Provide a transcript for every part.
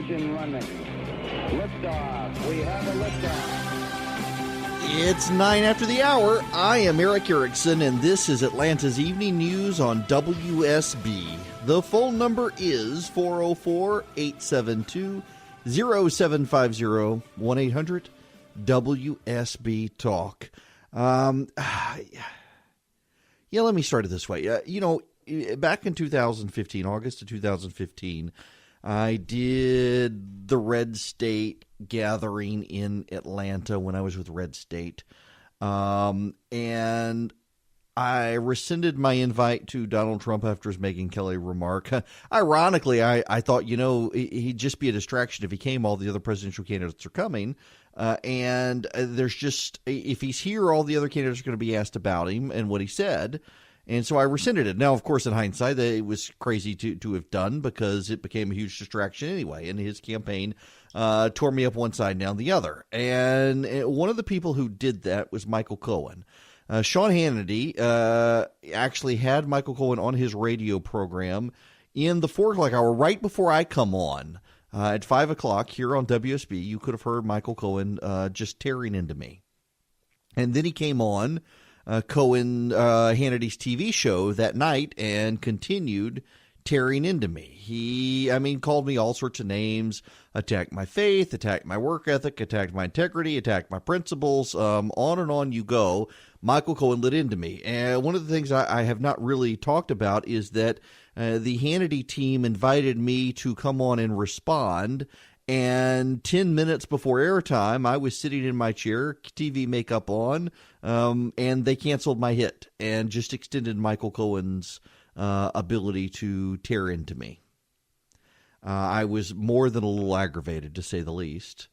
Ignition running. Liftoff. We have a liftoff. It's 9 after the hour. I am Eric Erickson, and this is Atlanta's Evening News on WSB. The phone number is 404-872-0750, 1-800-WSB-TALK. Let me start it this way. Back in 2015, August of 2015, I did the Red State gathering in Atlanta when I was with Red State. And I rescinded my invite to Donald Trump after his Megyn Kelly remark. Ironically, I thought, he'd just be a distraction if he came. All the other presidential candidates are coming. And there's just, if he's here, all the other candidates are going to be asked about him and what he said. And so I rescinded it. Now, of course, in hindsight, it was crazy to have done because it became a huge distraction anyway. And his campaign tore me up one side and down the other. And one of the people who did that was Michael Cohen. Sean Hannity actually had Michael Cohen on his radio program in the 4 o'clock hour right before I come on. At 5 o'clock here on WSB, you could have heard Michael Cohen just tearing into me. And then he came on Hannity's TV show that night and continued tearing into me. He called me all sorts of names, attacked my faith, attacked my work ethic, attacked my integrity, attacked my principles, on and on you go. Michael Cohen lit into me. And one of the things I have not really talked about is that the Hannity team invited me to come on and respond. And 10 minutes before airtime, I was sitting in my chair, TV makeup on, and they canceled my hit and just extended Michael Cohen's ability to tear into me. I was more than a little aggravated, to say the least.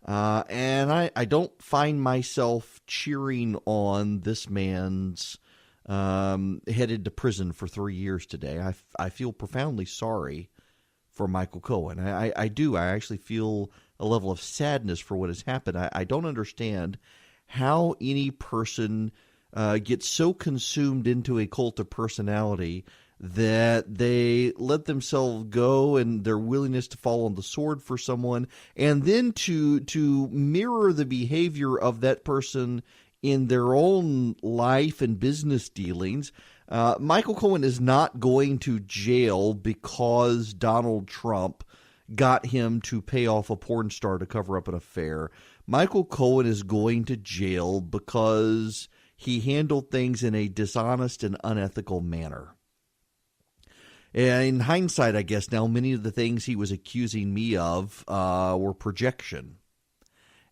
And I don't find myself cheering on this man's headed to prison for 3 years today. I feel profoundly sorry for Michael Cohen. I do. I actually feel a level of sadness for what has happened. I don't understand how any person gets so consumed into a cult of personality that they let themselves go and their willingness to fall on the sword for someone, and then to mirror the behavior of that person in their own life and business dealings. Michael Cohen is not going to jail because Donald Trump got him to pay off a porn star to cover up an affair. Michael Cohen is going to jail because he handled things in a dishonest and unethical manner. And in hindsight, I guess now many of the things he was accusing me of were projection.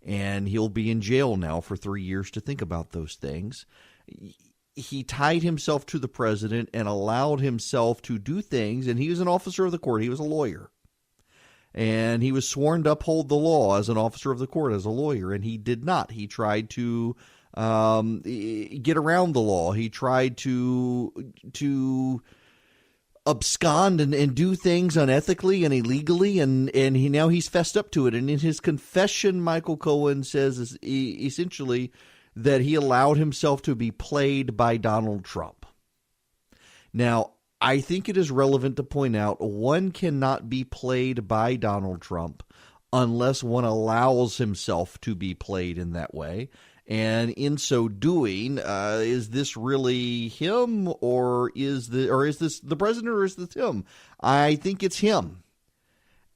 And he'll be in jail now for 3 years to think about those things. He tied himself to the president and allowed himself to do things, and he was an officer of the court. He was a lawyer. And he was sworn to uphold the law as an officer of the court, as a lawyer, and he did not. He tried to get around the law. He tried to abscond and do things unethically and illegally, and he's fessed up to it. And in his confession, Michael Cohen says essentially that he allowed himself to be played by Donald Trump. Now, I think it is relevant to point out one cannot be played by Donald Trump unless one allows himself to be played in that way. And in so doing, is this really him, or is this the president, or is this him? I think it's him.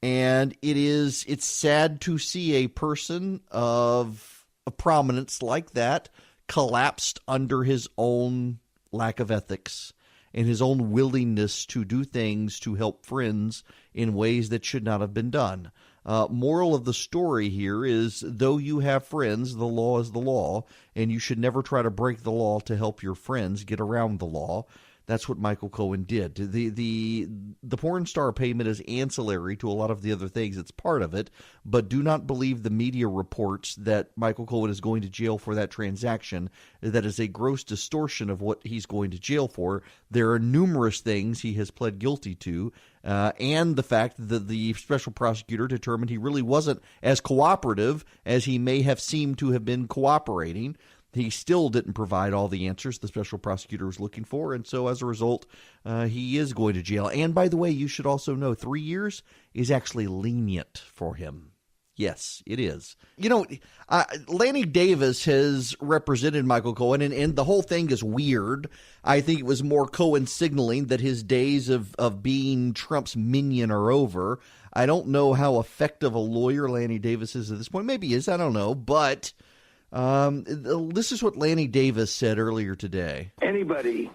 And it's sad to see a person of prominence like that collapsed under his own lack of ethics and his own willingness to do things to help friends in ways that should not have been done. Moral of the story here is, though you have friends, the law is the law, and you should never try to break the law to help your friends get around the law. That's what Michael Cohen did. The porn star payment is ancillary to a lot of the other things. It's part of it, but do not believe the media reports that Michael Cohen is going to jail for that transaction. That is a gross distortion of what he's going to jail for. There are numerous things he has pled guilty to, and the fact that the special prosecutor determined he really wasn't as cooperative as he may have seemed to have been cooperating. He still didn't provide all the answers the special prosecutor was looking for, and so as a result, he is going to jail. And by the way, you should also know 3 years is actually lenient for him. Yes, it is. You know, Lanny Davis has represented Michael Cohen, and the whole thing is weird. I think it was more Cohen signaling that his days of being Trump's minion are over. I don't know how effective a lawyer Lanny Davis is at this point. Maybe he is, I don't know. But this is what Lanny Davis said earlier today. Anybody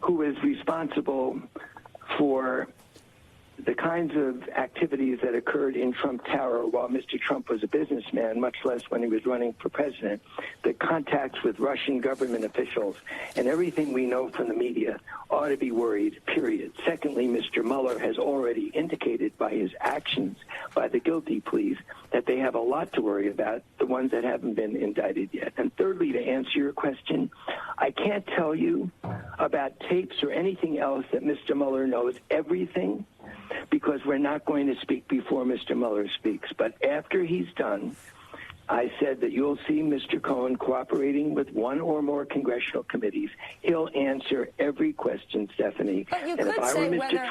who is responsible for the kinds of activities that occurred in Trump Tower while Mr. Trump was a businessman, much less when he was running for president, the contacts with Russian government officials, and everything we know from the media ought to be worried, period. Secondly, Mr. Mueller has already indicated by his actions, by the guilty pleas, that they have a lot to worry about, the ones that haven't been indicted yet. And thirdly, to answer your question, I can't tell you about tapes or anything else that Mr. Mueller knows everything, because we're not going to speak before Mr. Mueller speaks. But after he's done, I said that you'll see Mr. Cohen cooperating with one or more congressional committees. He'll answer every question, Stephanie. And if I were Mr.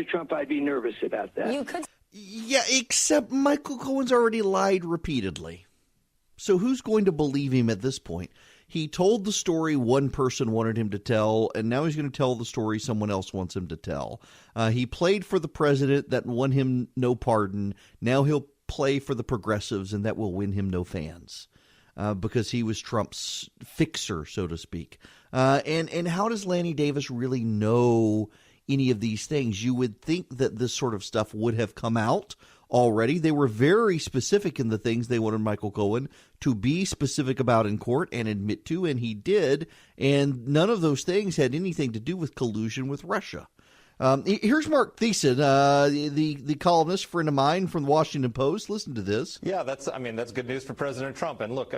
Trump, I'd be nervous about that. Yeah, except Michael Cohen's already lied repeatedly. So who's going to believe him at this point? He told the story one person wanted him to tell, and now he's going to tell the story someone else wants him to tell. He played for the president that won him no pardon. Now he'll play for the progressives, and that will win him no fans because he was Trump's fixer, so to speak. And how does Lanny Davis really know any of these things? You would think that this sort of stuff would have come out already. They were very specific in the things they wanted Michael Cohen to be specific about in court and admit to, and he did. And none of those things had anything to do with collusion with Russia. Here's Mark Thiessen, the columnist, friend of mine from the Washington Post. Listen to this. Yeah, that's good news for President Trump. And look,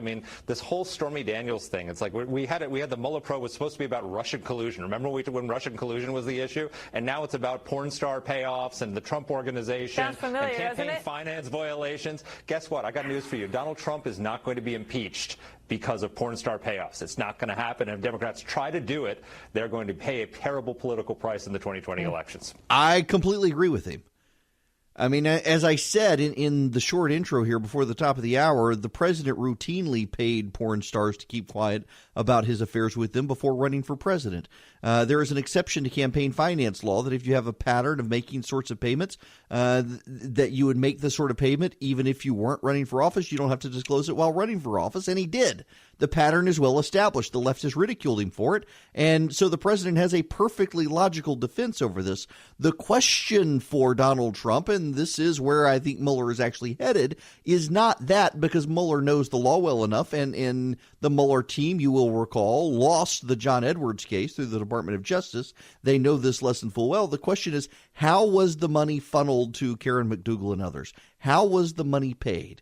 this whole Stormy Daniels thing, it's like we had the Mueller probe was supposed to be about Russian collusion. Remember when Russian collusion was the issue? And now it's about porn star payoffs and the Trump Organization Sounds familiar, and campaign doesn't it? finance violations. Guess what? I got news for you. Donald Trump is not going to be impeached because of porn star payoffs. It's not going to happen. And if Democrats try to do it, they're going to pay a terrible political price in the 2020 elections. I completely agree with him. I mean, as I said in the short intro here before the top of the hour, the president routinely paid porn stars to keep quiet about his affairs with them before running for president. There is an exception to campaign finance law that if you have a pattern of making sorts of payments, that you would make this sort of payment even if you weren't running for office. You don't have to disclose it while running for office, and he did. The pattern is well established. The left has ridiculed him for it, and so the president has a perfectly logical defense over this. The question for Donald Trump, and this is where I think Mueller is actually headed, is not that, because Mueller knows the law well enough, and in the Mueller team, you will recall, lost the John Edwards case through the Department of Justice. They know this lesson full well. The question is, how was the money funneled to Karen McDougal and others? How was the money paid?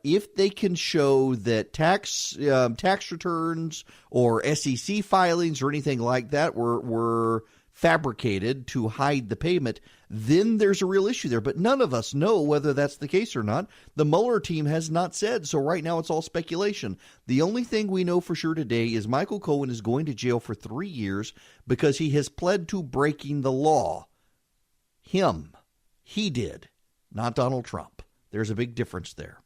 If they can show that tax returns or SEC filings or anything like that were fabricated to hide the payment, then there's a real issue there. But none of us know whether that's the case or not. The Mueller team has not said, so right now it's all speculation. The only thing we know for sure today is Michael Cohen is going to jail for 3 years because he has pled to breaking the law. He did, not Donald Trump. There's a big difference there.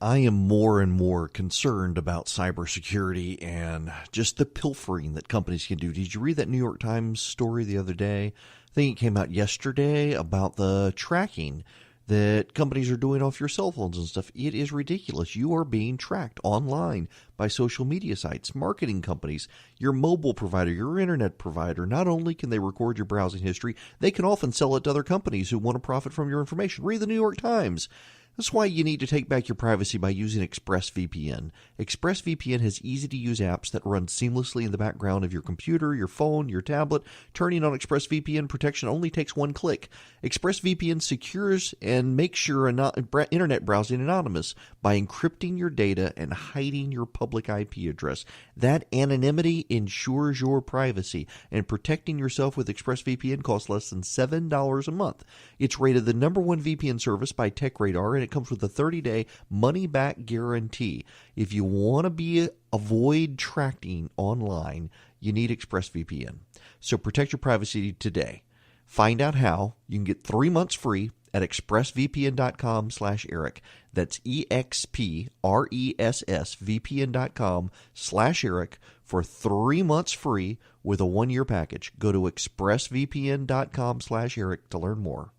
I am more and more concerned about cybersecurity and just the pilfering that companies can do. Did you read that New York Times story the other day? I think it came out yesterday about the tracking that companies are doing off your cell phones and stuff. It is ridiculous. You are being tracked online by social media sites, marketing companies, your mobile provider, your internet provider. Not only can they record your browsing history, they can often sell it to other companies who want to profit from your information. Read the New York Times. That's why you need to take back your privacy by using ExpressVPN. ExpressVPN has easy-to-use apps that run seamlessly in the background of your computer, your phone, your tablet. Turning on ExpressVPN protection only takes one click. ExpressVPN secures and makes your internet browsing anonymous by encrypting your data and hiding your public IP address. That anonymity ensures your privacy, and protecting yourself with ExpressVPN costs less than $7 a month. It's rated the #1 VPN service by TechRadar, and it comes with a 30-day money-back guarantee. If you want to avoid tracking online, you need ExpressVPN. So protect your privacy today. Find out how. You can get 3 months free at expressvpn.com/Eric. That's expressvpn.com/Eric for 3 months free with a 1-year package. Go to expressvpn.com/Eric to learn more.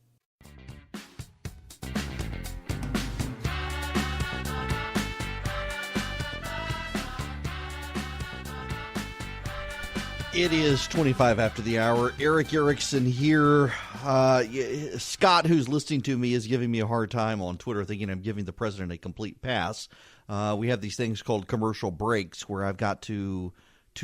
It is 25 after the hour. Eric Erickson here. Scott, who's listening to me, is giving me a hard time on Twitter, thinking I'm giving the president a complete pass. We have these things called commercial breaks where I've got to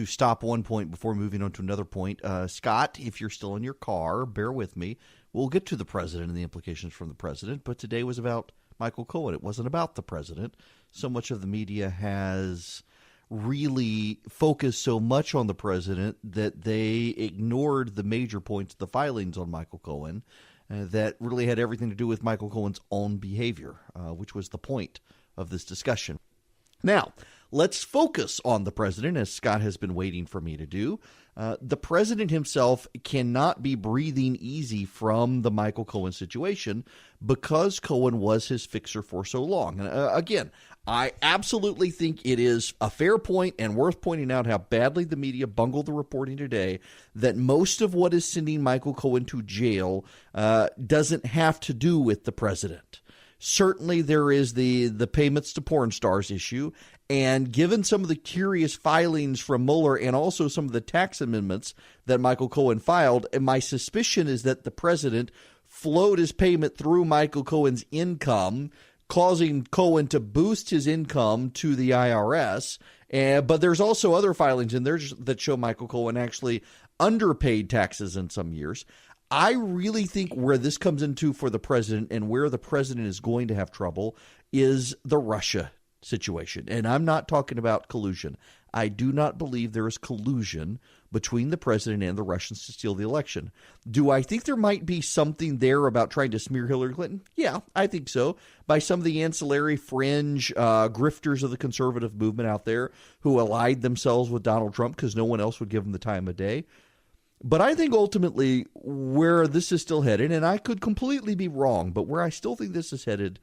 stop one point before moving on to another point. Scott, if you're still in your car, bear with me. We'll get to the president and the implications from the president, but today was about Michael Cohen. It wasn't about the president. So much of the media has really focused so much on the president that they ignored the major points of the filings on Michael Cohen that really had everything to do with Michael Cohen's own behavior, which was the point of this discussion. Now, let's focus on the president, as Scott has been waiting for me to do. The president himself cannot be breathing easy from the Michael Cohen situation because Cohen was his fixer for so long. And again, I absolutely think it is a fair point and worth pointing out how badly the media bungled the reporting today that most of what is sending Michael Cohen to jail doesn't have to do with the president. Certainly there is the payments to porn stars issue, and given some of the curious filings from Mueller and also some of the tax amendments that Michael Cohen filed, and my suspicion is that the president flowed his payment through Michael Cohen's income, causing Cohen to boost his income to the IRS. But there's also other filings in there that show Michael Cohen actually underpaid taxes in some years. I really think where this comes into for the president and where the president is going to have trouble is the Russia situation. And I'm not talking about collusion. I do not believe there is collusion between the president and the Russians to steal the election. Do I think there might be something there about trying to smear Hillary Clinton? Yeah, I think so. By some of the ancillary fringe grifters of the conservative movement out there who allied themselves with Donald Trump because no one else would give them the time of day. But I think ultimately where this is still headed, and I could completely be wrong, but where I still think this is headed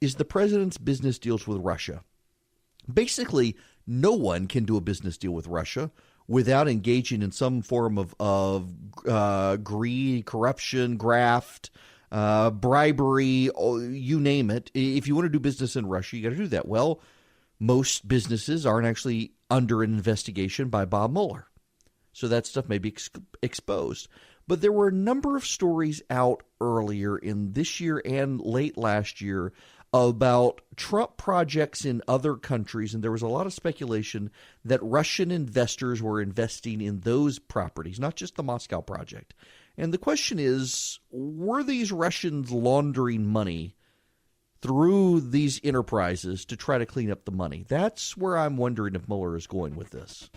is the president's business deals with Russia. Basically, no one can do a business deal with Russia without engaging in some form of greed, corruption, graft, bribery, you name it. If you want to do business in Russia, you got to do that. Well, most businesses aren't actually under an investigation by Bob Mueller. So that stuff may be exposed. But there were a number of stories out earlier in this year and late last year about Trump projects in other countries, and there was a lot of speculation that Russian investors were investing in those properties, not just the Moscow project. And the question is, were these Russians laundering money through these enterprises to try to clean up the money? That's where I'm wondering if Mueller is going with this.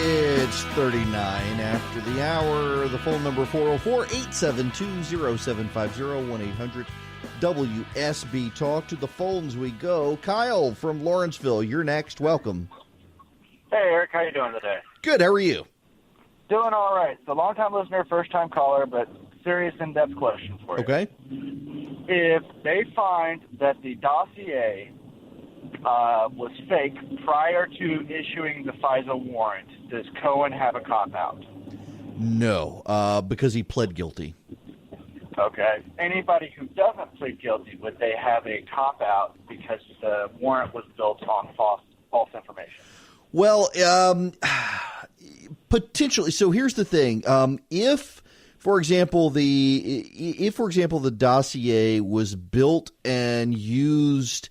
It's 39 after the hour. The phone number 404-872-0750, 1-800-WSB Talk. To the phones we go. Kyle from Lawrenceville, you're next. Welcome. Hey, Eric. How you doing today? Good. How are you? Doing all right. So long-time listener, first-time caller, but serious in-depth question for you. Okay. If they find that the dossier was fake prior to issuing the FISA warrant, does Cohen have a cop-out? No, because he pled guilty. Okay. Anybody who doesn't plead guilty, would they have a cop-out because the warrant was built on false information? Well, potentially. So here's the thing: if, for example, the dossier was built and used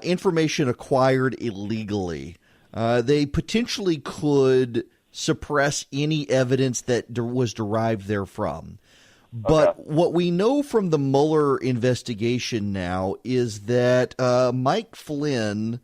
information acquired illegally, they potentially could suppress any evidence that was derived therefrom. But what we know from the Mueller investigation now is that Mike Flynn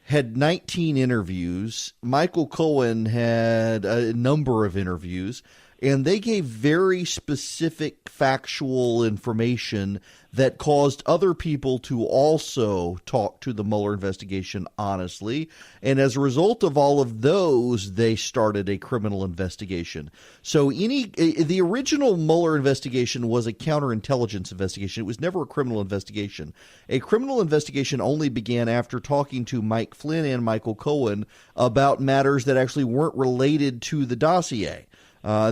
had 19 interviews. Michael Cohen had a number of interviews, and they gave very specific factual information that caused other people to also talk to the Mueller investigation honestly. And as a result of all of those, they started a criminal investigation. So the original Mueller investigation was a counterintelligence investigation. It was never a criminal investigation. A criminal investigation only began after talking to Mike Flynn and Michael Cohen about matters that actually weren't related to the dossier.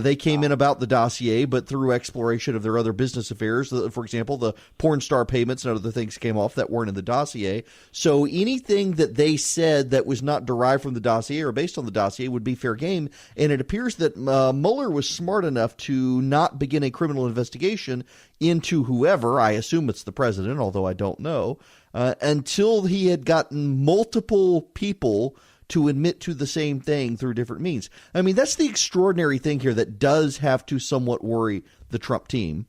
They came in about the dossier, but through exploration of their other business affairs, for example, the porn star payments and other things came off that weren't in the dossier. So anything that they said that was not derived from the dossier or based on the dossier would be fair game. And it appears that Mueller was smart enough to not begin a criminal investigation into whoever, I assume it's the president, although I don't know, until he had gotten multiple people to admit to the same thing through different means. I mean, that's the extraordinary thing here that does have to somewhat worry the Trump team.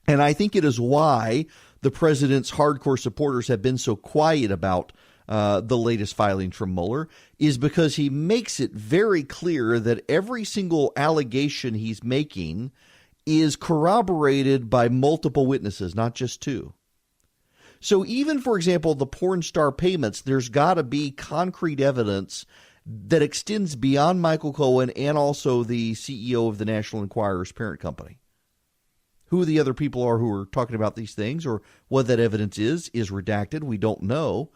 And I think it is why the president's hardcore supporters have been so quiet about the latest filings from Mueller, is because he makes it very clear that every single allegation he's making is corroborated by multiple witnesses, not just two. So even, for example, the porn star payments, there's got to be concrete evidence that extends beyond Michael Cohen and also the CEO of the National Enquirer's parent company. Who the other people are who are talking about these things or what that evidence is redacted. We don't know.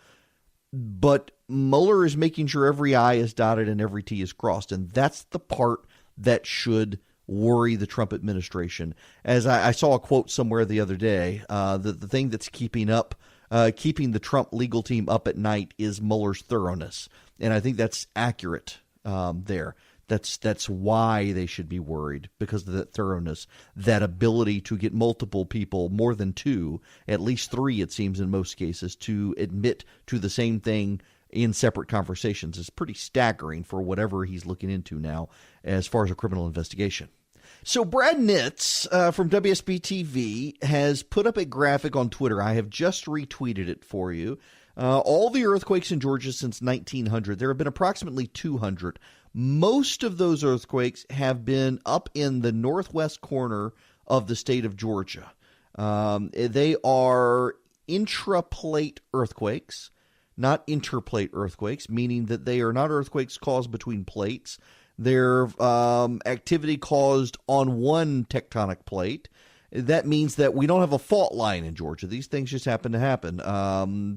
But Mueller is making sure every I is dotted and every T is crossed. And that's the part that should worry the Trump administration. As I saw a quote somewhere the other day, the thing that's keeping the Trump legal team up at night is Mueller's thoroughness. And I think that's accurate there. That's why they should be worried, because of that thoroughness, that ability to get multiple people, more than two, at least three, it seems in most cases, to admit to the same thing in separate conversations is pretty staggering for whatever he's looking into now as far as a criminal investigation. So Brad Nitz from WSB TV has put up a graphic on Twitter. I have just retweeted it for you. All the earthquakes in Georgia since 1900. There have been approximately 200. Most of those earthquakes have been up in the northwest corner of the state of Georgia. They are intraplate earthquakes, not interplate earthquakes, meaning that they are not earthquakes caused between plates. They're activity caused on one tectonic plate. That means that we don't have a fault line in Georgia. These things just happen to happen.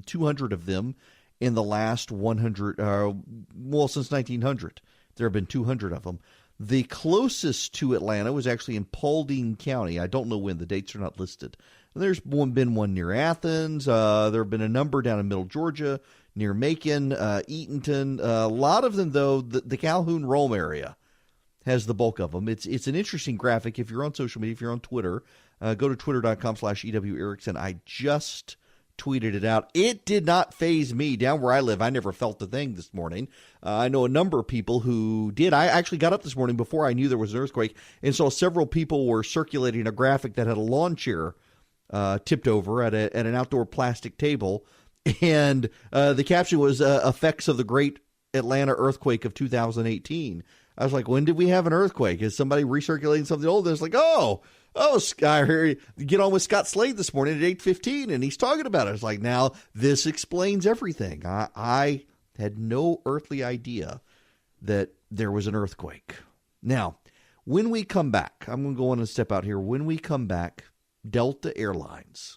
200 of them in the last 100, since 1900. There have been 200 of them. The closest to Atlanta was actually in Paulding County. I don't know when. The dates are not listed. There's been one near Athens. There have been a number down in middle Georgia, near Macon, Eatonton. A lot of them, though, the Calhoun-Rome area has the bulk of them. It's an interesting graphic. If you're on social media, if you're on Twitter, go to twitter.com/EWErickson. I just tweeted it out. It did not faze me. Down where I live, I never felt the thing this morning. I know a number of people who did. I actually got up this morning before I knew there was an earthquake and saw several people were circulating a graphic that had a lawn chair tipped over at an outdoor plastic table. And the caption was effects of the great Atlanta earthquake of 2018. I was like, when did we have an earthquake? Is somebody recirculating something old? And it's like, I heard you get on with Scott Slade this morning at 8:15, and he's talking about it. It's like, now this explains everything. I had no earthly idea that there was an earthquake. Now, when we come back, I'm going to go on and step out here. When we come back, Delta Airlines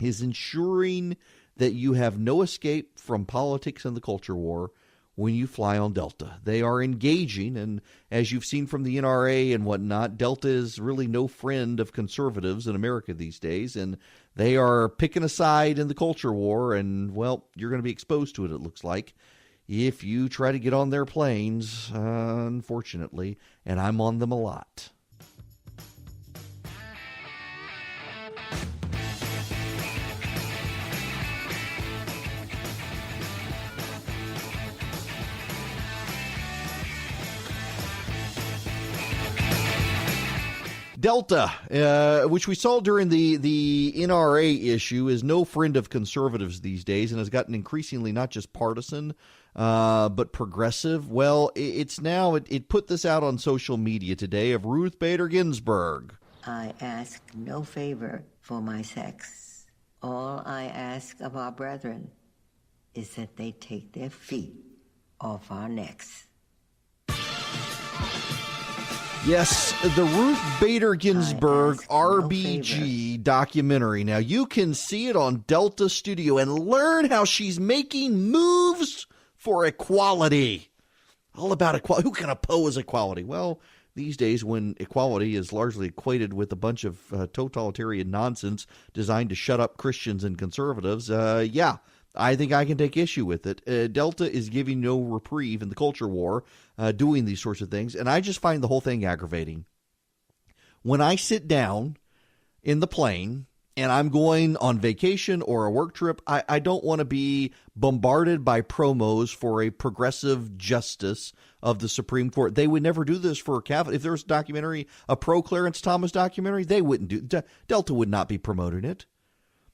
is ensuring that you have no escape from politics and the culture war when you fly on Delta. They are engaging, and as you've seen from the NRA and whatnot, Delta is really no friend of conservatives in America these days, and they are picking a side in the culture war, and, well, you're going to be exposed to it, it looks like, if you try to get on their planes, unfortunately, and I'm on them a lot. Delta, which we saw during the NRA issue, is no friend of conservatives these days and has gotten increasingly not just partisan, but progressive. Well, it's now, it put this out on social media today of Ruth Bader Ginsburg. I ask no favor for my sex. All I ask of our brethren is that they take their feet off our necks. Yes, the Ruth Bader Ginsburg RBG documentary. Now, you can see it on Delta Studio and learn how she's making moves for equality. All about equality. Who can oppose equality? Well, these days when equality is largely equated with a bunch of totalitarian nonsense designed to shut up Christians and conservatives, I think I can take issue with it. Delta is giving no reprieve in the culture war, doing these sorts of things, and I just find the whole thing aggravating. When I sit down in the plane and I'm going on vacation or a work trip, I don't want to be bombarded by promos for a progressive justice of the Supreme Court. They would never do this for Kavanaugh. If there was a documentary, a pro-Clarence Thomas documentary, they wouldn't do Delta would not be promoting it.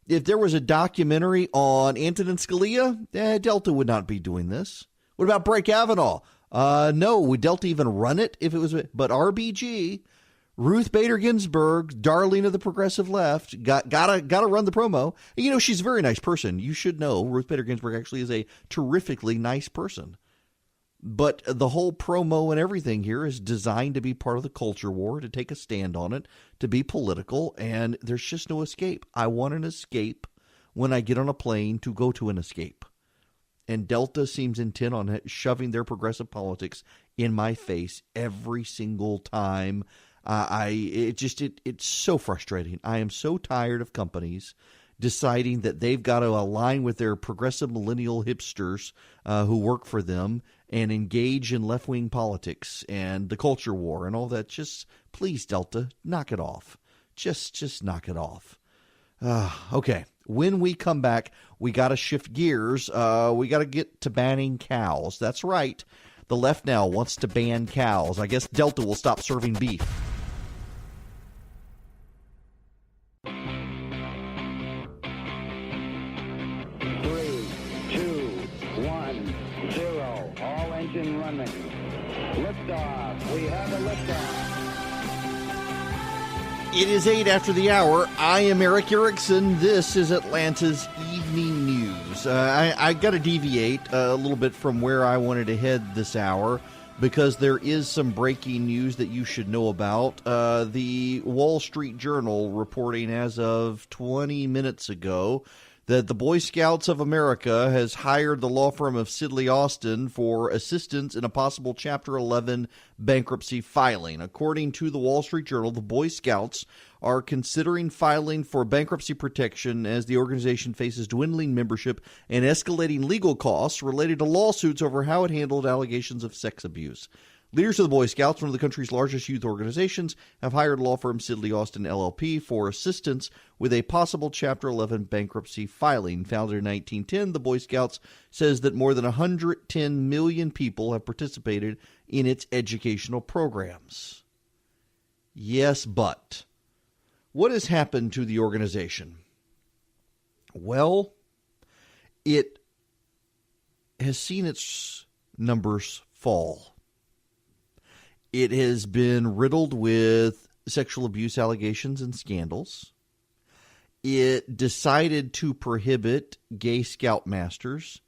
If there was a documentary on Antonin Scalia, Delta would not be doing this. What about Brett Kavanaugh? No. Would Delta even run it if it was? But RBG, Ruth Bader Ginsburg, darling of the progressive left, gotta run the promo. You know, she's a very nice person. You should know Ruth Bader Ginsburg actually is a terrifically nice person. But the whole promo and everything here is designed to be part of the culture war, to take a stand on it, to be political, and there's just no escape. I want an escape when I get on a plane to go to an escape. And Delta seems intent on shoving their progressive politics in my face every single time. It's so frustrating. I am so tired of companies deciding that they've got to align with their progressive millennial hipsters who work for them and engage in left-wing politics and the culture war and all that. Just please, Delta, knock it off. Just knock it off. Okay. When we come back, we got to shift gears. We got to get to banning cows. That's right. The left now wants to ban cows. I guess Delta will stop serving beef. Running. Liftoff. We have a liftoff. It is 8 after the hour. I am Eric Erickson. This is Atlanta's Evening News. I got to deviate a little bit from where I wanted to head this hour because there is some breaking news that you should know about. The Wall Street Journal reporting as of 20 minutes ago that the Boy Scouts of America has hired the law firm of Sidley Austin for assistance in a possible Chapter 11 bankruptcy filing. According to the Wall Street Journal, the Boy Scouts are considering filing for bankruptcy protection as the organization faces dwindling membership and escalating legal costs related to lawsuits over how it handled allegations of sex abuse. Leaders of the Boy Scouts, one of the country's largest youth organizations, have hired law firm Sidley Austin LLP for assistance with a possible Chapter 11 bankruptcy filing. Founded in 1910, the Boy Scouts says that more than 110 million people have participated in its educational programs. Yes, but what has happened to the organization? Well, it has seen its numbers fall. It has been riddled with sexual abuse allegations and scandals. It decided to prohibit gay scoutmasters,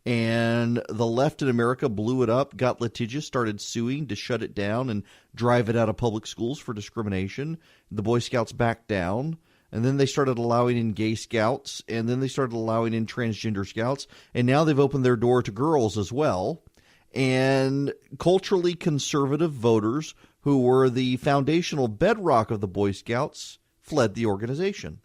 and the left in America blew it up, got litigious, started suing to shut it down and drive it out of public schools for discrimination. The Boy Scouts backed down, and then they started allowing in gay scouts, and then they started allowing in transgender scouts, and now they've opened their door to girls as well. And culturally conservative voters who were the foundational bedrock of the Boy Scouts fled the organization.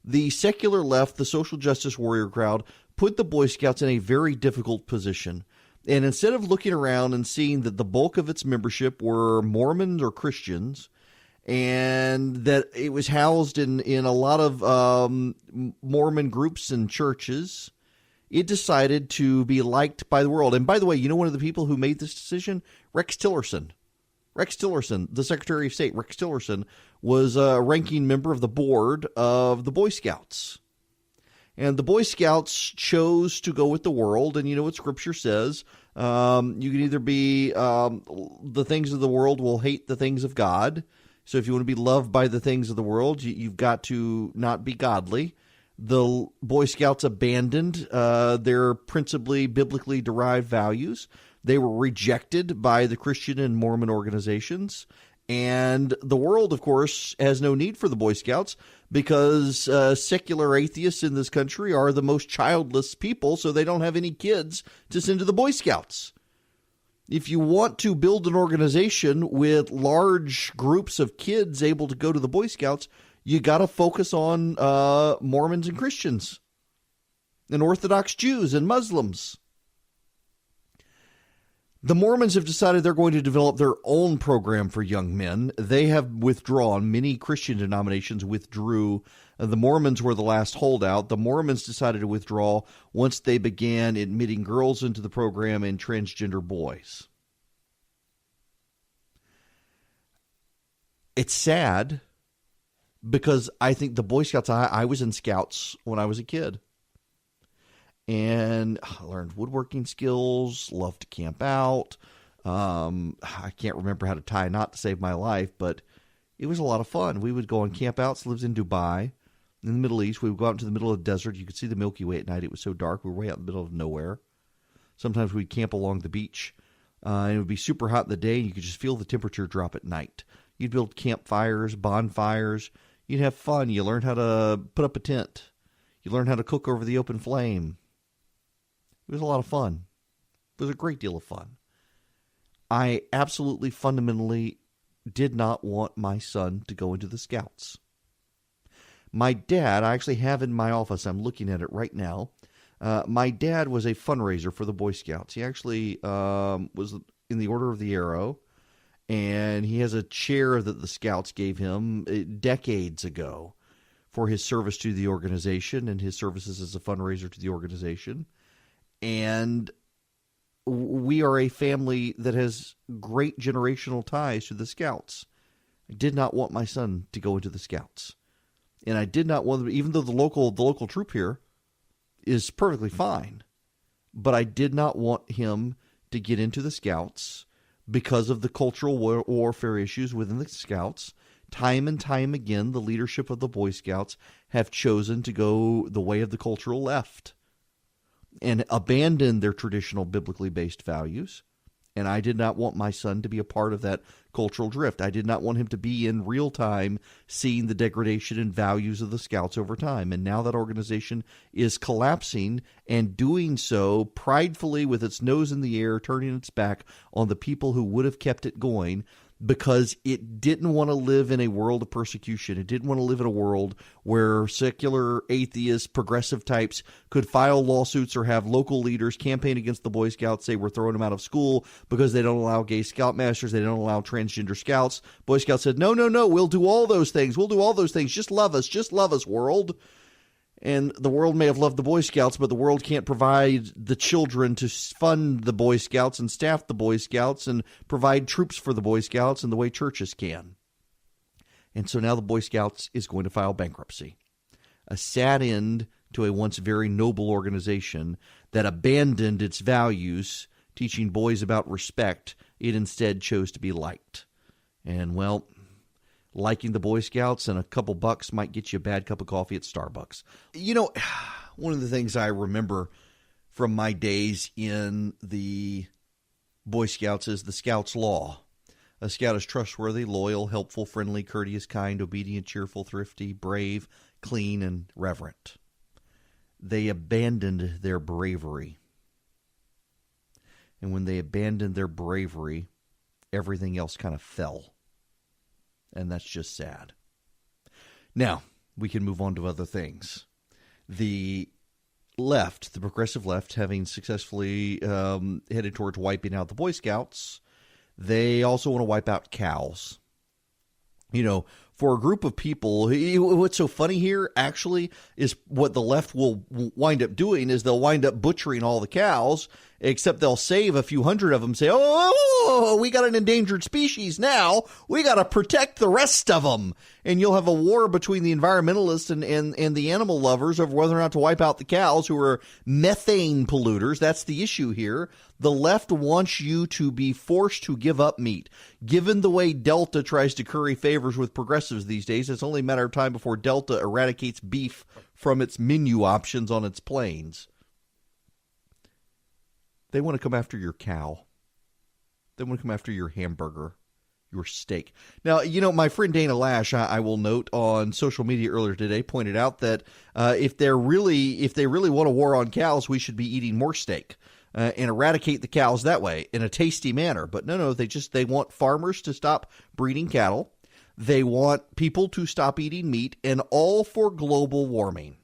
The secular left, the social justice warrior crowd, put the Boy Scouts in a very difficult position. And instead of looking around and seeing that the bulk of its membership were Mormons or Christians, and that it was housed in a lot of Mormon groups and churches, it decided to be liked by the world. And by the way, you know one of the people who made this decision? Rex Tillerson. Rex Tillerson, the Secretary of State, Rex Tillerson, was a ranking member of the board of the Boy Scouts. And the Boy Scouts chose to go with the world. And you know what Scripture says? You can either be the things of the world will hate the things of God. So if you want to be loved by the things of the world, you've got to not be godly. The Boy Scouts abandoned their principally biblically derived values. They were rejected by the Christian and Mormon organizations. And the world, of course, has no need for the Boy Scouts because secular atheists in this country are the most childless people, so they don't have any kids to send to the Boy Scouts. If you want to build an organization with large groups of kids able to go to the Boy Scouts, you got to focus on Mormons and Christians and Orthodox Jews and Muslims. The Mormons have decided they're going to develop their own program for young men. They have withdrawn. Many Christian denominations withdrew. The Mormons were the last holdout. The Mormons decided to withdraw once they began admitting girls into the program and transgender boys. It's sad because I think the Boy Scouts, I was in Scouts when I was a kid. And I learned woodworking skills, loved to camp out. I can't remember how to tie a knot to save my life, but it was a lot of fun. We would go on camp outs. Lived in Dubai, in the Middle East. We would go out into the middle of the desert. You could see the Milky Way at night. It was so dark. We were way out in the middle of nowhere. Sometimes we'd camp along the beach. And it would be super hot in the day, and you could just feel the temperature drop at night. You'd build campfires, bonfires. You'd have fun. You learned how to put up a tent. You learned how to cook over the open flame. It was a lot of fun. It was a great deal of fun. I absolutely fundamentally did not want my son to go into the Scouts. My dad, I actually have in my office, I'm looking at it right now. My dad was a fundraiser for the Boy Scouts. He actually was in the Order of the Arrow, and he has a chair that the Scouts gave him decades ago for his service to the organization and his services as a fundraiser to the organization. And we are a family that has great generational ties to the Scouts. I did not want my son to go into the Scouts. And I did not want them, even though the local troop here is perfectly fine, but I did not want him to get into the Scouts because of the cultural warfare issues within the Scouts. Time and time again, the leadership of the Boy Scouts have chosen to go the way of the cultural left and abandon their traditional biblically based values. And I did not want my son to be a part of that cultural drift. I did not want him to be in real time seeing the degradation in values of the Scouts over time. And now that organization is collapsing and doing so pridefully with its nose in the air, turning its back on the people who would have kept it going because it didn't want to live in a world of persecution. It didn't want to live in a world where secular atheists, progressive types could file lawsuits or have local leaders campaign against the Boy Scouts, say we're throwing them out of school because they don't allow gay scoutmasters, they don't allow transgender scouts. Boy Scouts said, no, we'll do all those things. We'll do all those things. Just love us, world. And the world may have loved the Boy Scouts, but the world can't provide the children to fund the Boy Scouts and staff the Boy Scouts and provide troops for the Boy Scouts in the way churches can. And so now the Boy Scouts is going to file bankruptcy. A sad end to a once very noble organization that abandoned its values, teaching boys about respect. It instead chose to be liked. And, well, liking the Boy Scouts and a couple bucks might get you a bad cup of coffee at Starbucks. You know, one of the things I remember from my days in the Boy Scouts is the Scouts Law. A scout is trustworthy, loyal, helpful, friendly, courteous, kind, obedient, cheerful, thrifty, brave, clean, and reverent. They abandoned their bravery. And when they abandoned their bravery, everything else kind of fell. And that's just sad. Now, we can move on to other things. The left, the progressive left, having successfully headed towards wiping out the Boy Scouts, they also want to wipe out cows. You know, for a group of people, what's so funny here actually is what the left will wind up doing is they'll wind up butchering all the cows, except they'll save a few hundred of them, say, oh, we got an endangered species now. We got to protect the rest of them. And you'll have a war between the environmentalists and the animal lovers over whether or not to wipe out the cows who are methane polluters. That's the issue here. The left wants you to be forced to give up meat. Given the way Delta tries to curry favors with progressives these days, it's only a matter of time before Delta eradicates beef from its menu options on its planes. They want to come after your cow. They want to come after your hamburger, your steak. Now, my friend Dana Lash, I will note on social media earlier today, pointed out that if they really want a war on cows, we should be eating more steak and eradicate the cows that way in a tasty manner. But no, they want farmers to stop breeding cattle. They want people to stop eating meat, and all for global warming.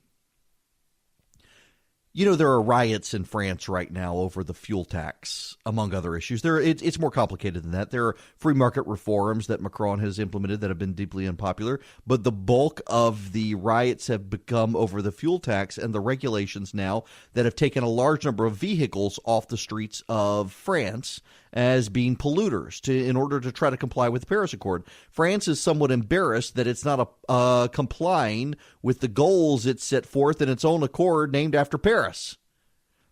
There are riots in France right now over the fuel tax, among other issues. It's more complicated than that. There are free market reforms that Macron has implemented that have been deeply unpopular, but the bulk of the riots have become over the fuel tax and the regulations now that have taken a large number of vehicles off the streets of France as being polluters in order to try to comply with the Paris Accord. France is somewhat embarrassed that it's not complying with the goals it set forth in its own accord named after Paris.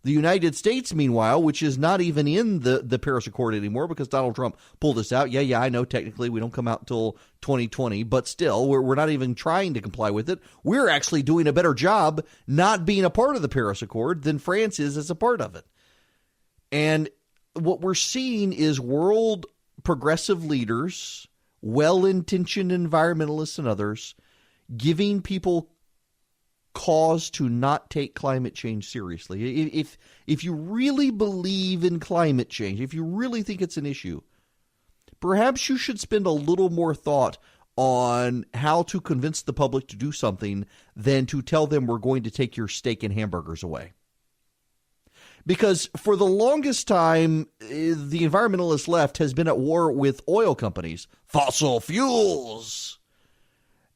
The United States, meanwhile, which is not even in the Paris Accord anymore because Donald Trump pulled us out. Yeah, I know technically we don't come out until 2020, but still, we're not even trying to comply with it. We're actually doing a better job not being a part of the Paris Accord than France is as a part of it. And what we're seeing is world progressive leaders, well-intentioned environmentalists and others, giving people cause to not take climate change seriously. If you really believe in climate change, if you really think it's an issue, perhaps you should spend a little more thought on how to convince the public to do something than to tell them we're going to take your steak and hamburgers away. Because for the longest time, the environmentalist left has been at war with oil companies, fossil fuels.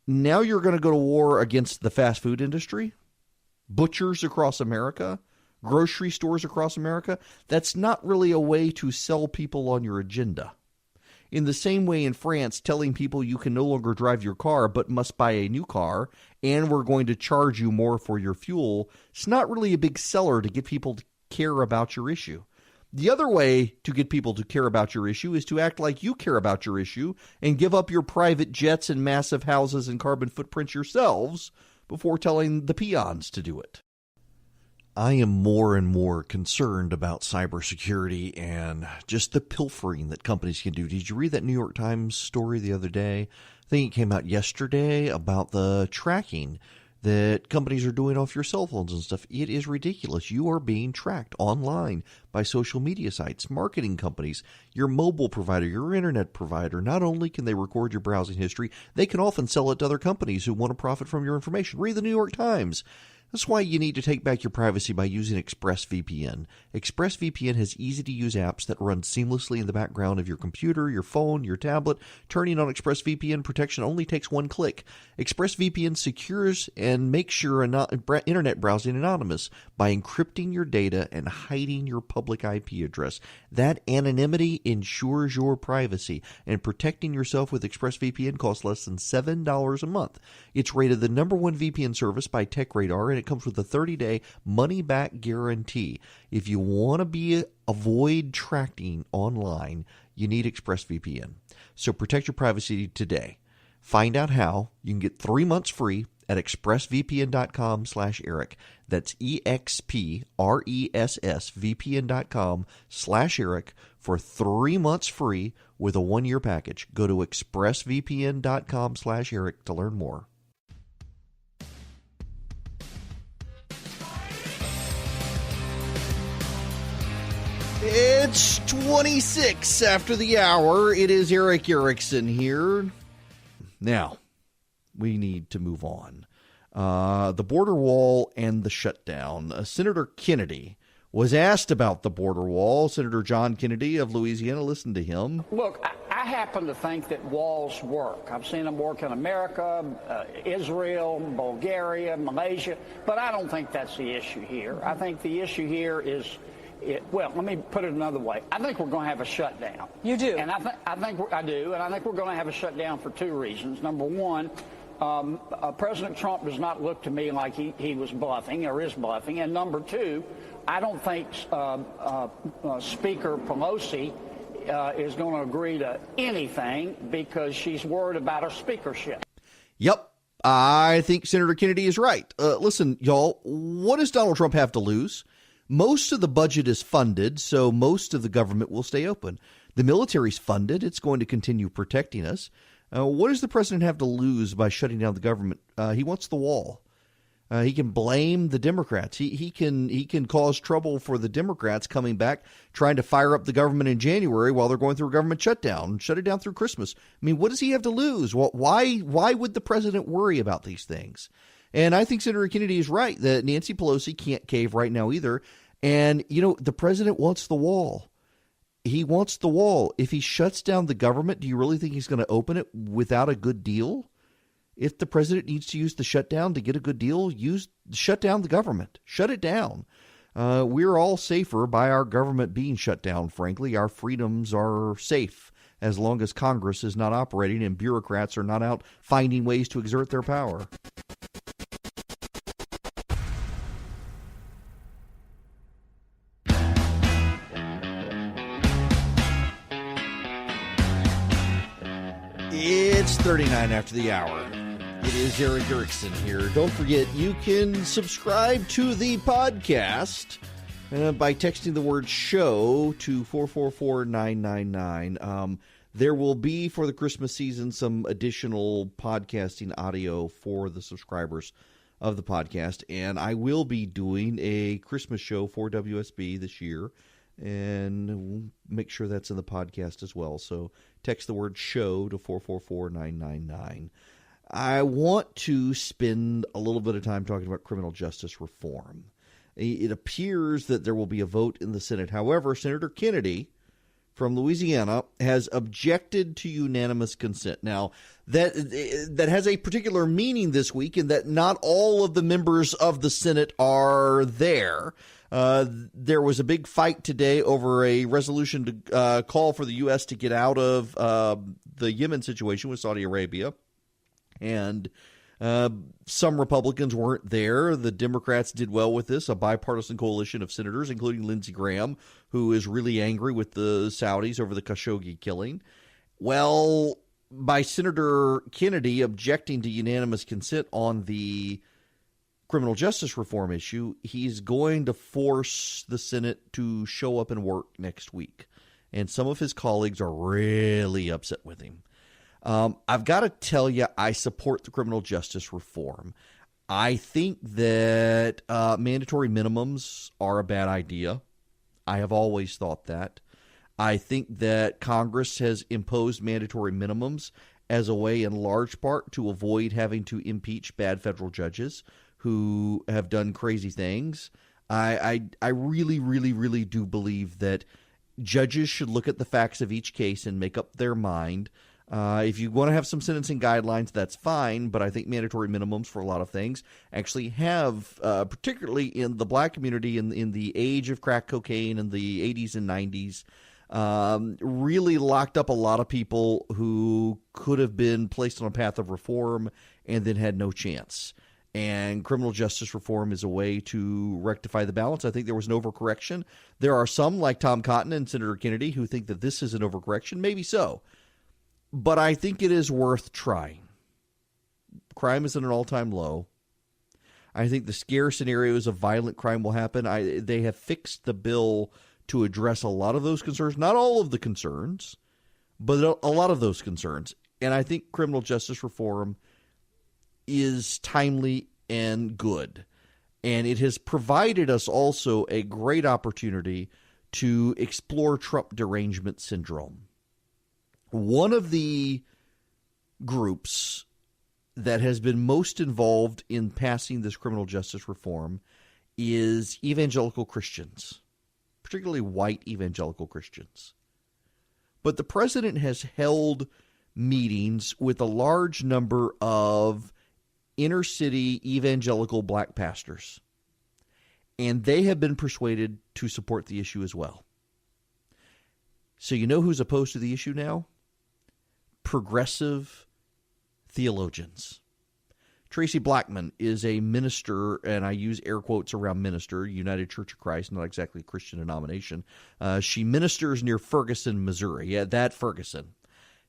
Now you're going to go to war against the fast food industry, butchers across America, grocery stores across America. That's not really a way to sell people on your agenda. In the same way in France, telling people you can no longer drive your car but must buy a new car and we're going to charge you more for your fuel, it's not really a big seller to get people to care about your issue. The other way to get people to care about your issue is to act like you care about your issue and give up your private jets and massive houses and carbon footprints yourselves before telling the peons to do it. I am more and more concerned about cybersecurity and just the pilfering that companies can do. Did you read that New York Times story the other day? I think it came out yesterday about the tracking that companies are doing off your cell phones and stuff. It is ridiculous. You are being tracked online by social media sites, marketing companies, your mobile provider, your internet provider. Not only can they record your browsing history, they can often sell it to other companies who want to profit from your information. Read the New York Times. That's why you need to take back your privacy by using ExpressVPN. ExpressVPN has easy-to-use apps that run seamlessly in the background of your computer, your phone, your tablet. Turning on ExpressVPN protection only takes one click. ExpressVPN secures and makes your internet browsing anonymous by encrypting your data and hiding your public IP address. That anonymity ensures your privacy, and protecting yourself with ExpressVPN costs less than $7 a month. It's rated the #1 VPN service by TechRadar, and it comes with a 30-day money-back guarantee. If you want to avoid tracking online, you need ExpressVPN. So protect your privacy today. Find out how. You can get 3 months free at expressvpn.com/Eric. That's expressvpn.com/Eric for 3 months free with a 1-year package. Go to expressvpn.com/Eric to learn more. It's 26 after the hour. It is Eric Erickson here. Now, we need to move on. The border wall and the shutdown. Senator Kennedy was asked about the border wall. Senator John Kennedy of Louisiana, listen to him. Look, I happen to think that walls work. I've seen them work in America, Israel, Bulgaria, Malaysia, but I don't think that's the issue here. I think the issue here is well, let me put it another way. I think we're going to have a shutdown. You do? And I do, and I think we're going to have a shutdown for two reasons. Number one, President Trump does not look to me like he was bluffing or is bluffing. And number two, I don't think Speaker Pelosi is going to agree to anything because she's worried about her speakership. Yep. I think Senator Kennedy is right. Listen, y'all, what does Donald Trump have to lose? Most of the budget is funded, so most of the government will stay open. The military's funded. It's going to continue protecting us. What does the president have to lose by shutting down the government? He wants the wall. He can blame the Democrats. He can cause trouble for the Democrats coming back, trying to fire up the government in January while they're going through a government shutdown, shut it down through Christmas. I mean, what does he have to lose? Well, why would the president worry about these things? And I think Senator Kennedy is right that Nancy Pelosi can't cave right now either. And, the president wants the wall. He wants the wall. If he shuts down the government, do you really think he's going to open it without a good deal? If the president needs to use the shutdown to get a good deal, shut down the government. Shut it down. We're all safer by our government being shut down, frankly. Our freedoms are safe as long as Congress is not operating and bureaucrats are not out finding ways to exert their power. It's 39 after the hour. It is Eric Erickson here. Don't forget, you can subscribe to the podcast by texting the word show to 444-999. There will be, for the Christmas season, some additional podcasting audio for the subscribers of the podcast. And I will be doing a Christmas show for WSB this year. And we'll make sure that's in the podcast as well. So text the word show to 444-999. I want to spend a little bit of time talking about criminal justice reform. It appears that there will be a vote in the Senate. However, Senator Kennedy from Louisiana has objected to unanimous consent. Now, that has a particular meaning this week in that not all of the members of the Senate are there. There was a big fight today over a resolution to call for the U.S. to get out of the Yemen situation with Saudi Arabia. And some Republicans weren't there. The Democrats did well with this, a bipartisan coalition of senators, including Lindsey Graham, who is really angry with the Saudis over the Khashoggi killing. Well, by Senator Kennedy objecting to unanimous consent on the criminal justice reform issue, he's going to force the Senate to show up and work next week. And some of his colleagues are really upset with him. I've got to tell you, I support the criminal justice reform. I think that mandatory minimums are a bad idea. I have always thought that. I think that Congress has imposed mandatory minimums as a way, in large part, to avoid having to impeach bad federal judges who have done crazy things. I really, really, really do believe that judges should look at the facts of each case and make up their mind. If you want to have some sentencing guidelines, that's fine, but I think mandatory minimums for a lot of things actually have, particularly in the black community in the age of crack cocaine in the 80s and 90s, really locked up a lot of people who could have been placed on a path of reform and then had no chance. And criminal justice reform is a way to rectify the balance. I think there was an overcorrection. There are some, like Tom Cotton and Senator Kennedy, who think that this is an overcorrection. Maybe so. But I think it is worth trying. Crime is at an all-time low. I think the scare scenarios of violent crime will happen. They have fixed the bill to address a lot of those concerns. Not all of the concerns, but a lot of those concerns. And I think criminal justice reform is timely and good. And it has provided us also a great opportunity to explore Trump derangement syndrome. One of the groups that has been most involved in passing this criminal justice reform is evangelical Christians, particularly white evangelical Christians. But the president has held meetings with a large number of inner city evangelical black pastors. and they have been persuaded to support the issue as well. So you know who's opposed to the issue now? Progressive theologians. Tracy Blackman is a minister, and I use air quotes around minister, United Church of Christ, not exactly a Christian denomination. She ministers near Ferguson, Missouri. Yeah, that Ferguson.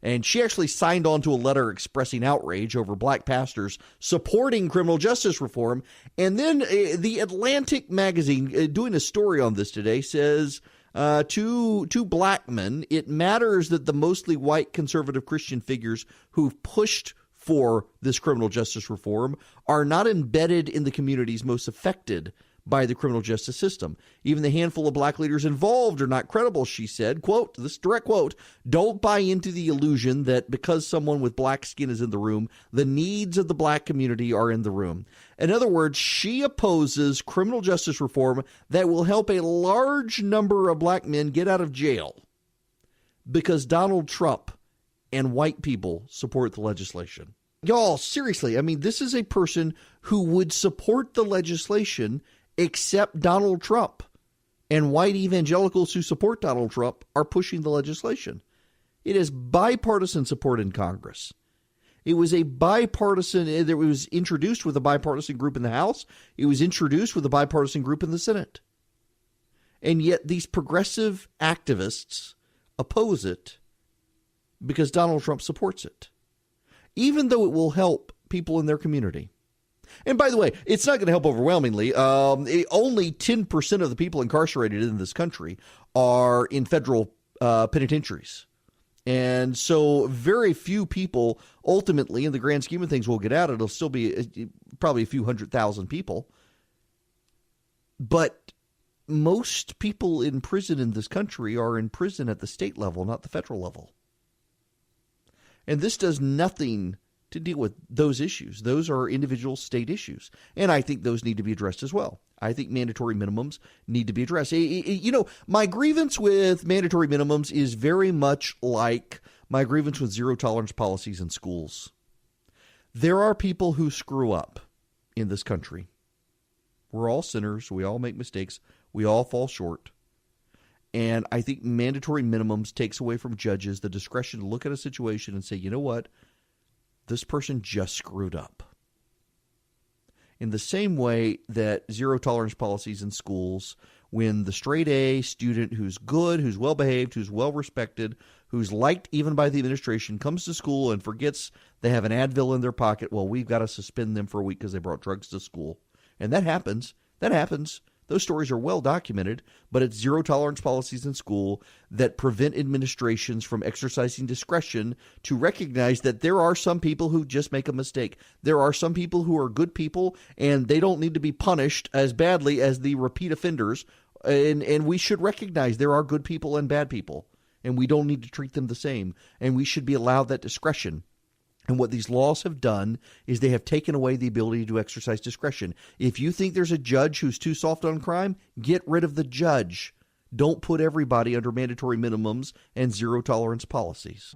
And she actually signed on to a letter expressing outrage over black pastors supporting criminal justice reform. And then the Atlantic magazine, doing a story on this today, says to Blackman, it matters that the mostly white conservative Christian figures who've pushed for this criminal justice reform are not embedded in the communities most affected by the criminal justice system. Even the handful of black leaders involved are not credible, she said. Quote, this direct quote, don't buy into the illusion that because someone with black skin is in the room, the needs of the black community are in the room. In other words, she opposes criminal justice reform that will help a large number of black men get out of jail because Donald Trump and white people support the legislation. Y'all, seriously, I mean, this is a person who would support the legislation except Donald Trump. And white evangelicals who support Donald Trump are pushing the legislation. It is bipartisan support in Congress. It was a bipartisan, it was introduced with a bipartisan group in the House. It was introduced with a bipartisan group in the Senate. And yet these progressive activists oppose it because Donald Trump supports it, even though it will help people in their community. And by the way, it's not going to help overwhelmingly. Only 10% of the people incarcerated in this country are in federal penitentiaries. And so very few people ultimately, in the grand scheme of things, will get out. It'll still be probably a few 100,000 people. But most people in prison in this country are in prison at the state level, not the federal level. And this does nothing to deal with those issues. Those are individual state issues. And I think those need to be addressed as well. I think mandatory minimums need to be addressed. You know, my grievance with mandatory minimums is very much like my grievance with zero tolerance policies in schools. There are people who screw up in this country. We're all sinners. We all make mistakes. We all fall short. And I think mandatory minimums takes away from judges the discretion to look at a situation and say, you know what? This person just screwed up. In the same way that zero tolerance policies in schools, when the straight A student who's good, who's well behaved, who's well respected, who's liked even by the administration, comes to school and forgets they have an Advil in their pocket, well, we've got to suspend them for a week because they brought drugs to school. And that happens. That happens. Those stories are well documented, but it's zero tolerance policies in school that prevent administrations from exercising discretion to recognize that there are some people who just make a mistake. There are some people who are good people, and they don't need to be punished as badly as the repeat offenders. And we should recognize there are good people and bad people, and we don't need to treat them the same, and we should be allowed that discretion. And what these laws have done is they have taken away the ability to exercise discretion. If you think there's a judge who's too soft on crime, get rid of the judge. Don't put everybody under mandatory minimums and zero tolerance policies.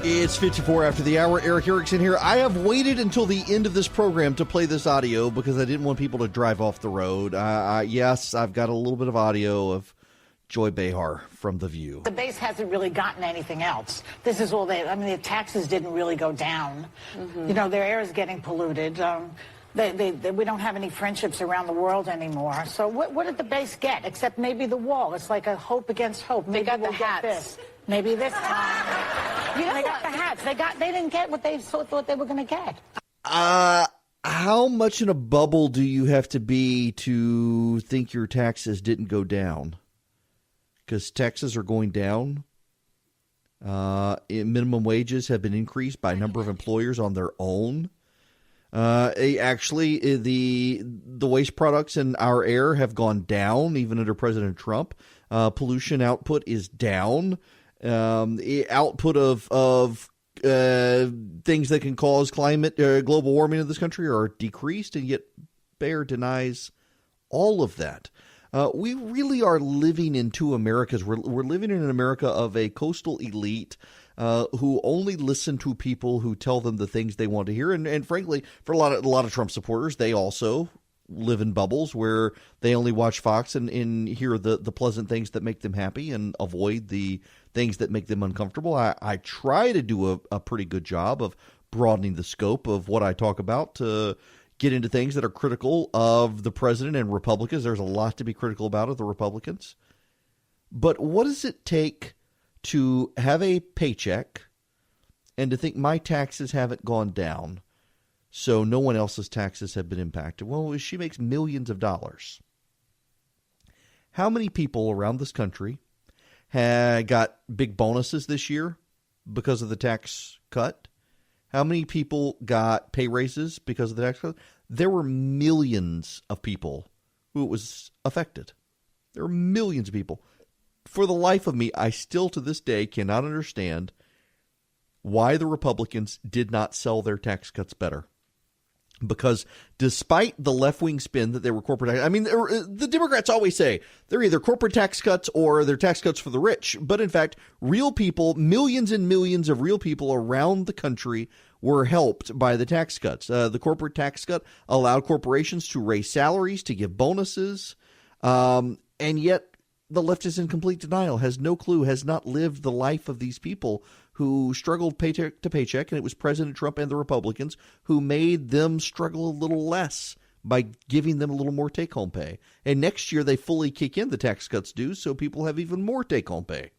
It's 54 after the hour. Eric Erickson here. I have waited until the end of this program to play this audio because I didn't want people to drive off the road. Yes, I've got a little bit of audio of Joy Behar from The View. The base hasn't really gotten anything else. This is all the taxes didn't really go down. Mm-hmm. You know, their air is getting polluted. We don't have any friendships around the world anymore. So what did the base get, except maybe the wall? It's like a hope against hope. Maybe they got we'll the get hats. this. Maybe this time. You know, they got the hats. They didn't get what they thought they were going to get. How much in a bubble do you have to be to think your taxes didn't go down? Because taxes are going down. Minimum wages have been increased by a number of employers on their own. Actually, the waste products in our air have gone down, even under President Trump. Pollution output is down. Output of things that can cause global warming in this country are decreased, and yet Behar denies all of that. We really are living in two Americas. We're living in an America of a coastal elite who only listen to people who tell them the things they want to hear. And frankly, for a lot of Trump supporters, they also live in bubbles where they only watch Fox and hear the pleasant things that make them happy and avoid the things that make them uncomfortable. I try to do a pretty good job of broadening the scope of what I talk about to get into things that are critical of the president and Republicans. There's a lot to be critical about of the Republicans. But what does it take to have a paycheck and to think my taxes haven't gone down, so no one else's taxes have been impacted? Well, she makes millions of dollars. How many people around this country got big bonuses this year because of the tax cut? How many people got pay raises because of the tax cut? There were millions of people who it was affected. There were millions of people. For the life of me, I still to this day cannot understand why the Republicans did not sell their tax cuts better. Because despite the left-wing spin that they were corporate, I mean, the Democrats always say they're either corporate tax cuts or they're tax cuts for the rich. But in fact, real people, millions and millions of real people around the country were helped by the tax cuts. The corporate tax cut allowed corporations to raise salaries, to give bonuses, and yet the left is in complete denial, has no clue, has not lived the life of these people who struggled paycheck to paycheck, and it was President Trump and the Republicans who made them struggle a little less by giving them a little more take-home pay. And next year they fully kick in the tax cuts due, so people have even more take-home pay.